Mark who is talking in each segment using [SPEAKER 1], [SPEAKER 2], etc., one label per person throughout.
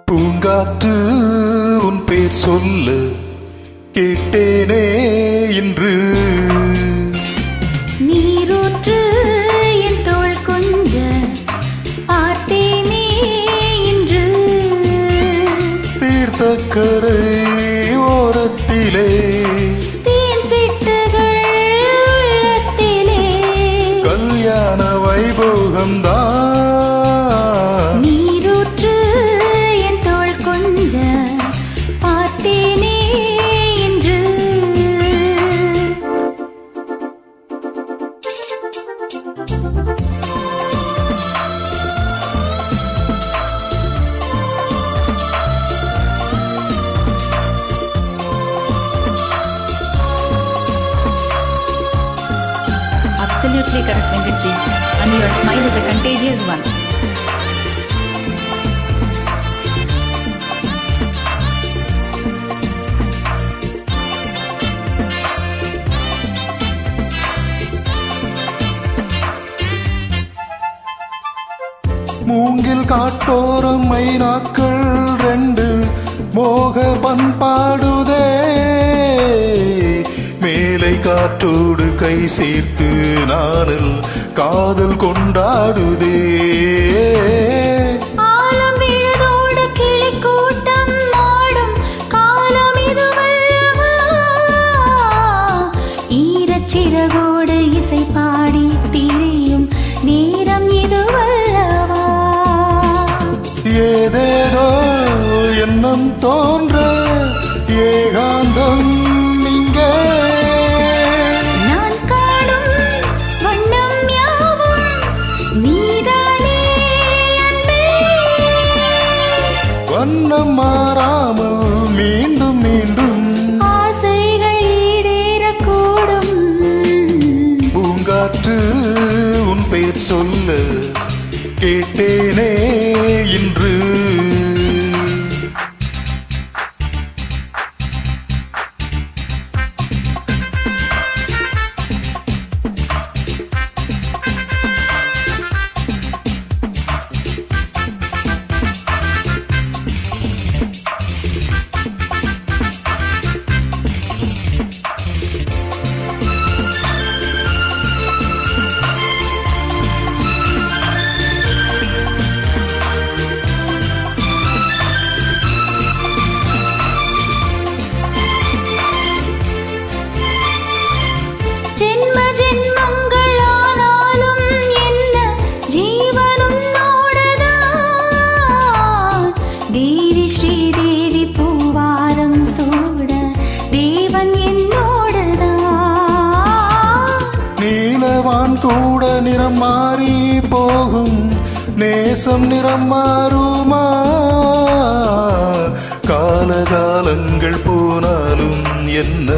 [SPEAKER 1] பூங்காற்று உன் பேர் சொல்ல கேட்டேனே இன்று.
[SPEAKER 2] நீரூற்று என் தோள் கொஞ்ச பார்த்தேனே இன்று.
[SPEAKER 1] தீர்த்தக்கரை ஓரத்திலே
[SPEAKER 2] தேன் சிட்டுகள் உள்ளத்திலே
[SPEAKER 1] கல்யாண வைபோகம்தான்.
[SPEAKER 2] நீரூற்று என் தோள் கொஞ்ச பார்த்தேனே இன்று. Absolutely correct, Venkatji. And your smile is a contagious one.
[SPEAKER 1] மூங்கில் காட்டோரம் மைனாக்கள் ரெண்டு மோக பண்பாடுதே. மேலை காற்றோடு கை சேர்த்து நானல் காதல் கொண்டாடுதே.
[SPEAKER 2] ஆலம் விழுதோடு கிளி கூட்டம் ஆடும் காலம் இதுவல்லவா. ஈரச்சிறகோடு இசை பாடி திரியும் நேரம் இதுவல்லவா.
[SPEAKER 1] ஏதேதோ எண்ணம் தோன்ற ஏகாந்தம் இங்கே.
[SPEAKER 2] நான் காணும் வண்ணம் யாவும் நீதானே அன்பே.
[SPEAKER 1] வண்ணம் மாறாமல் மீண்டும் மீண்டும்
[SPEAKER 2] ஆசைகள் ஈடேறக்கூடும்.
[SPEAKER 1] பூங்காற்று உன் பெயர் சொல்ல கேட்டேனே இன்று.
[SPEAKER 2] ஜென்ம ஜென்மங்களானாலும் என்ன ஜீவன் உன்னோடுதான். தேவி ஸ்ரீதேவி பூவாரம் சூட தேவன் என்னோடுதான்.
[SPEAKER 1] நீலவான் கூட நிறம் மாறி போகும் நேசம் நிறம் மாறுமா. காலகாலங்கள் போனாலும் என்ன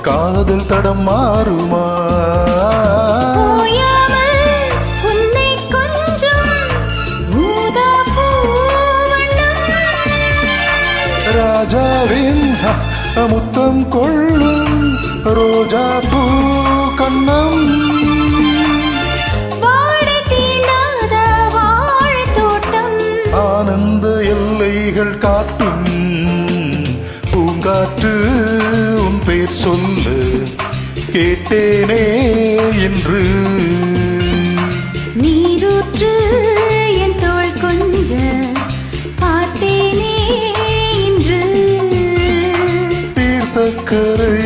[SPEAKER 1] காதல் தடம் மாறுமா.
[SPEAKER 2] ஓயாமல் உன்னை கொஞ்சம் ஊதா பூவண்ணம்.
[SPEAKER 1] ராஜாவின் முத்தம் கொள்ளும் ரோஜா பூ கண்ணம்.
[SPEAKER 2] வாடை தீண்டாத வாழைத் தோட்டம்.
[SPEAKER 1] ஆனந்த எல்லைகள் காட்டும் பூங்காற்று உன் பெயர் சொல்ல கேட்டேனே என்று.
[SPEAKER 2] நீரூற்று என் தோள் கொஞ்ச பார்த்தேனே இன்று.
[SPEAKER 1] தீர்த்தக்கரை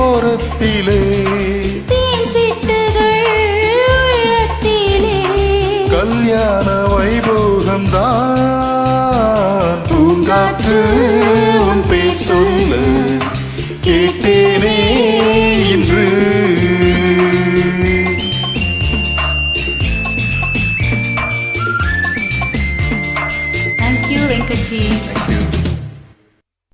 [SPEAKER 1] ஓரத்திலே
[SPEAKER 2] தேன் சிட்டுகள் உள்ளத்திலே
[SPEAKER 1] கல்யாண வைபோகம்தான். பூங்காற்று உன் பேர் சொல்ல கேட்டேனே இன்று.